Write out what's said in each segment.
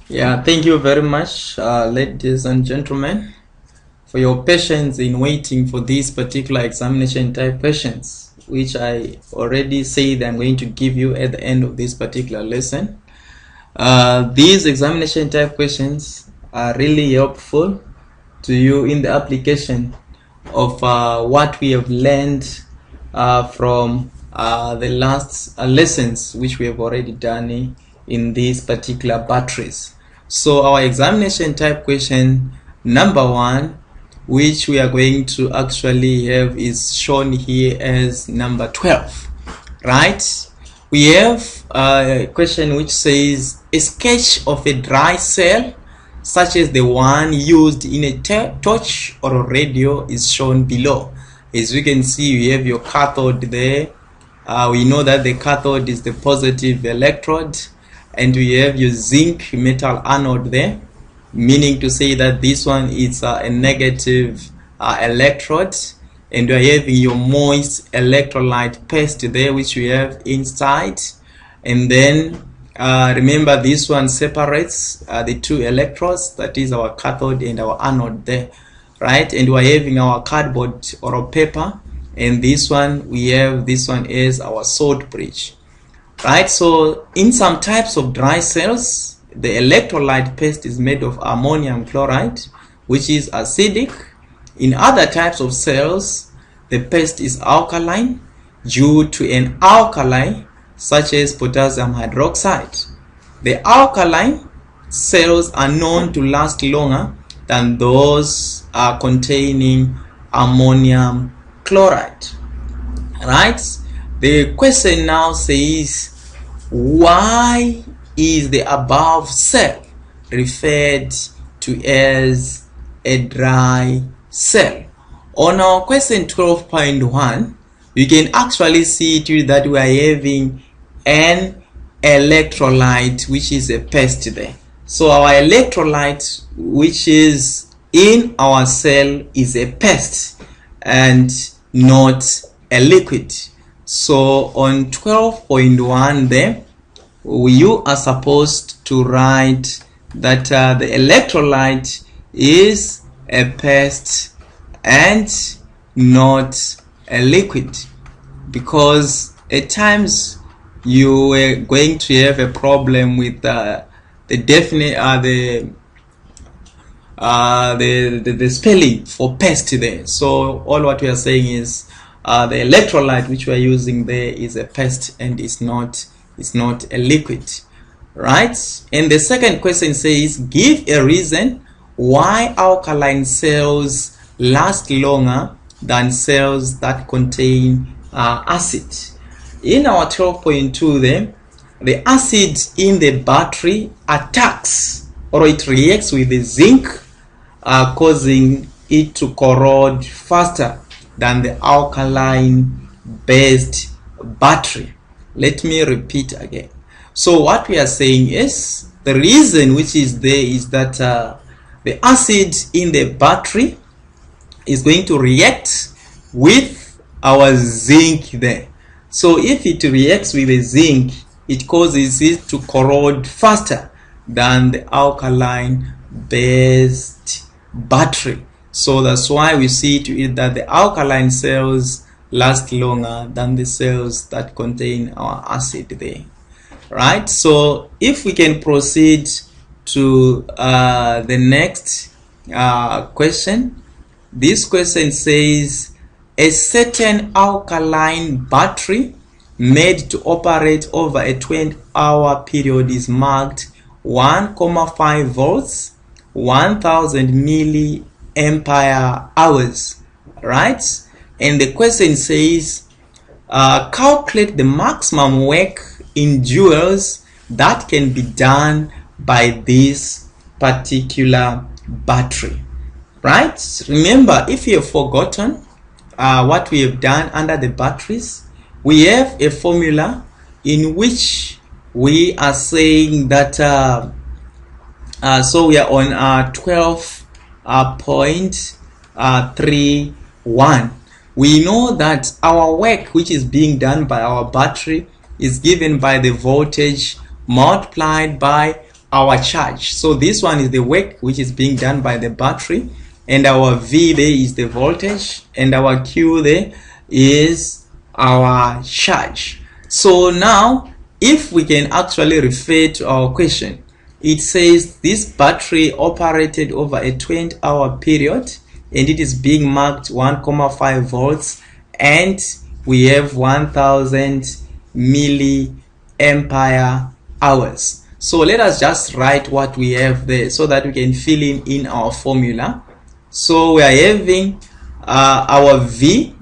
Yeah, thank you very much, ladies and gentlemen, for your patience in waiting for these particular examination type questions, which I already said I'm going to give you at the end of this particular lesson. These examination type questions are really helpful to you in the application of what we have learned from the last lessons which we have already done in these particular batteries. So our examination type question number 1, which we are going to actually have, is shown here as number 12, right? We have a question which says a sketch of a dry cell such as the one used in a torch or a radio is shown below. As you can see, you have your cathode there. We know that the cathode is the positive electrode, and we have your zinc metal anode there, meaning to say that this one is a negative electrode, and we are having your moist electrolyte paste there, which we have inside. And then remember, this one separates the two electrodes, that is our cathode and our anode there, right? And we are having our cardboard or a paper, and this one we have this one is our salt bridge, right? So in some types of dry cells, the electrolyte paste is made of ammonium chloride, which is acidic. In other types of cells, the paste is alkaline due to an alkali such as potassium hydroxide. The alkaline cells are known to last longer than those containing ammonium chloride, right? The question now says, why is the above cell referred to as a dry cell? On our question 12.1, you can actually see it that we are having an electrolyte which is a paste there. So our electrolyte which is in our cell is a paste and not a liquid. So on 12.1 there, you are supposed to write that the electrolyte is a paste and not a liquid, because at times you are going to have a problem with the spelling for paste there. So all what we are saying is the electrolyte which we are using there is a paste and it's not a liquid, right? And the second question says, give a reason why alkaline cells last longer than cells that contain acid. In our 12.2 then, the acid in the battery attacks or it reacts with the zinc, causing it to corrode faster than the alkaline based battery. Let me repeat again. So what we are saying is, the reason which is there is that the acid in the battery is going to react with our zinc there. So if it reacts with the zinc, it causes it to corrode faster than the alkaline based battery. So that's why we see to it that the alkaline cells last longer than the cells that contain our acid there, right? So if we can proceed to the next question. This question says, a certain alkaline battery made to operate over a 20-hour period is marked 1,5 volts, 1000 milliampere hours, right? And the question says, calculate the maximum work in joules that can be done by this particular battery, right? Remember, if you have forgotten what we have done under the batteries, we have a formula in which we are saying that so we are on 12.31. We know that our work which is being done by our battery is given by the voltage multiplied by our charge. So this one is the work which is being done by the battery, and our V there is the voltage, and our Q there is our charge. So now if we can actually refer to our question, it says this battery operated over a 20-hour period, and it is being marked 1.5 volts, and we have 1000 milliampere hours. So let us just write what we have there so that we can fill in our formula. So we are having our V.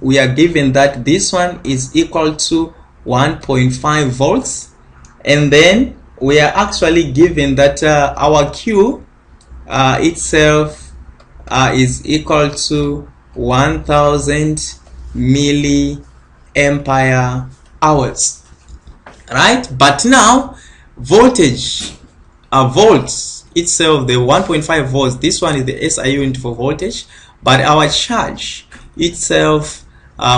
We are given that this one is equal to 1.5 volts, and then we are actually given that our Q itself is equal to 1000 milliampere hours, right? But now voltage, volts itself, the 1.5 volts, this one is the SI unit for voltage, but our charge itself,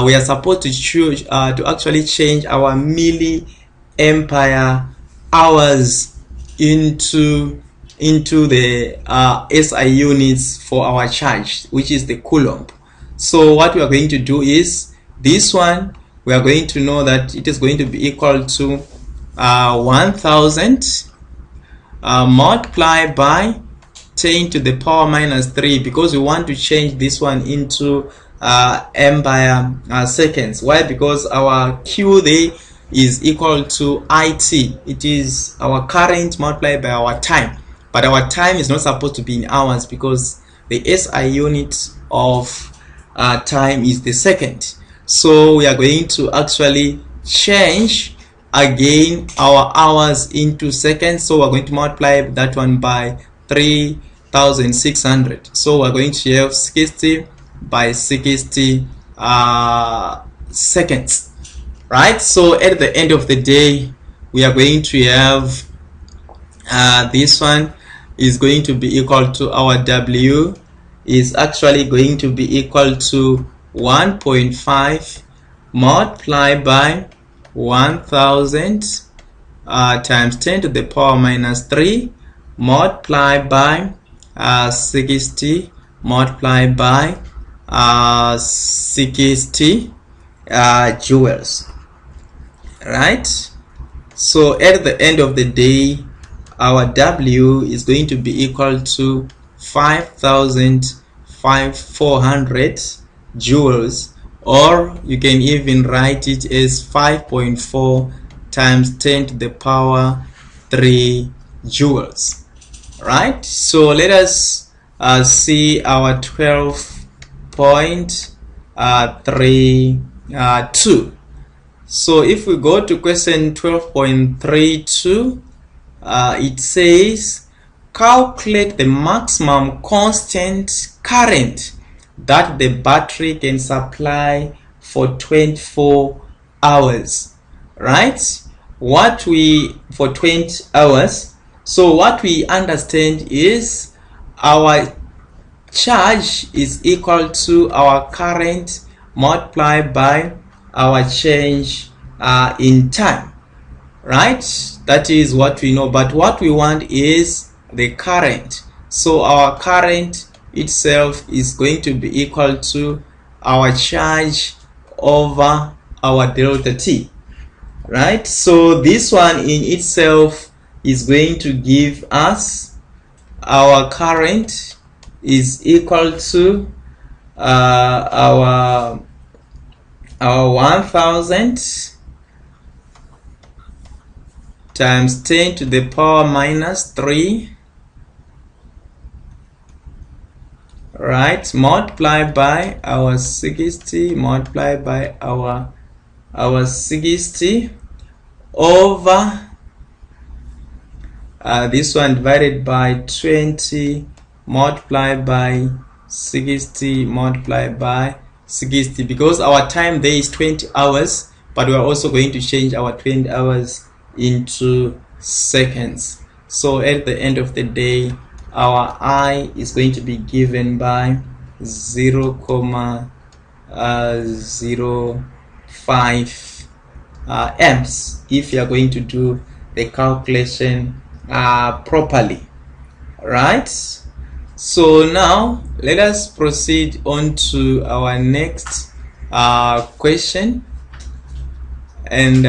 we are supposed to choose to actually change our milliampere hours into the SI units for our charge, which is the coulomb. So what we are going to do is this one, we are going to know that it is going to be equal to 1000 multiplied by 10 to the power minus 3, because we want to change this one into ampere seconds. Why? Because our Q there is equal to IT. It is our current multiplied by our time, but our time is not supposed to be in hours because the SI unit of time is the second. So we are going to actually change again our hours into seconds. So we're going to multiply that one by 3600. So we're going to have 60 by 60 seconds, right? So at the end of the day, we are going to have this one is going to be equal to our W is actually going to be equal to 1.5 multiplied by 1000 times 10 to the power minus 3 multiplied by 60 multiplied by 60 joules, right? So at the end of the day, our W is going to be equal to 5400 joules, or you can even write it as 5.4 times 10 to the power 3 joules, right? So let us see our 12.32. So if we go to question 12.32, it says calculate the maximum constant current that the battery can supply for 24 hours, right? What we for 20 hours, so what we understand is our charge is equal to our current multiplied by our change in time, right? That is what we know, but what we want is the current. So our current itself is going to be equal to our charge over our delta T, right? So this one in itself is going to give us our current is equal to our 1000 times 10 to the power minus 3, right, multiplied by our 60 multiplied by our 60 over this one divided by 20 multiplied by 60 multiplied by 60, because our time there is 20 hours, but we are also going to change our 20 hours into seconds. So at the end of the day, our I is going to be given by 0.05 amps if you are going to do the calculation properly, right? So now let us proceed on to our next question, and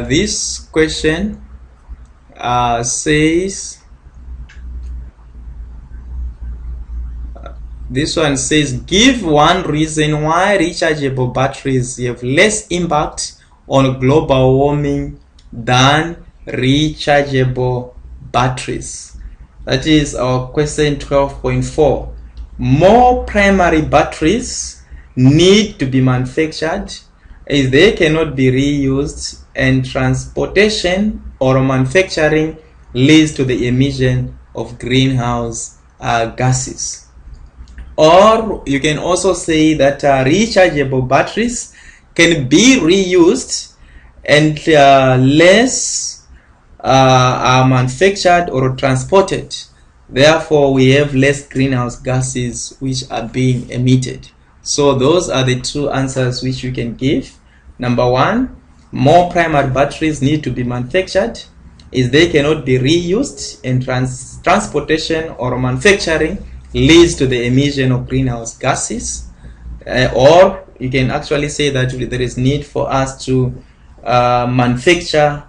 this question says, this one says, give one reason why rechargeable batteries have less impact on global warming than rechargeable batteries. That is our question 12.4. More primary batteries need to be manufactured as they cannot be reused, and transportation or manufacturing leads to the emission of greenhouse gases. Or you can also say that rechargeable batteries can be reused and less are manufactured or transported. Therefore, we have less greenhouse gases which are being emitted. So those are the two answers which you can give. Number one, more primary batteries need to be manufactured as they cannot be reused, and transportation or manufacturing leads to the emission of greenhouse gases. Or you can actually say that there is need for us to manufacture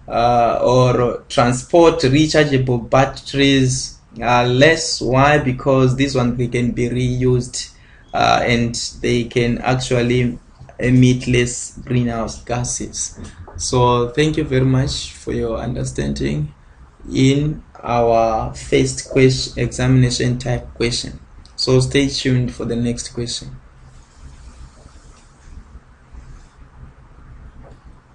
or transport rechargeable batteries less. Why? Because this one they can be reused and they can actually emit less greenhouse gases. So thank you very much for your understanding in our first question, examination type question. So stay tuned for the next question.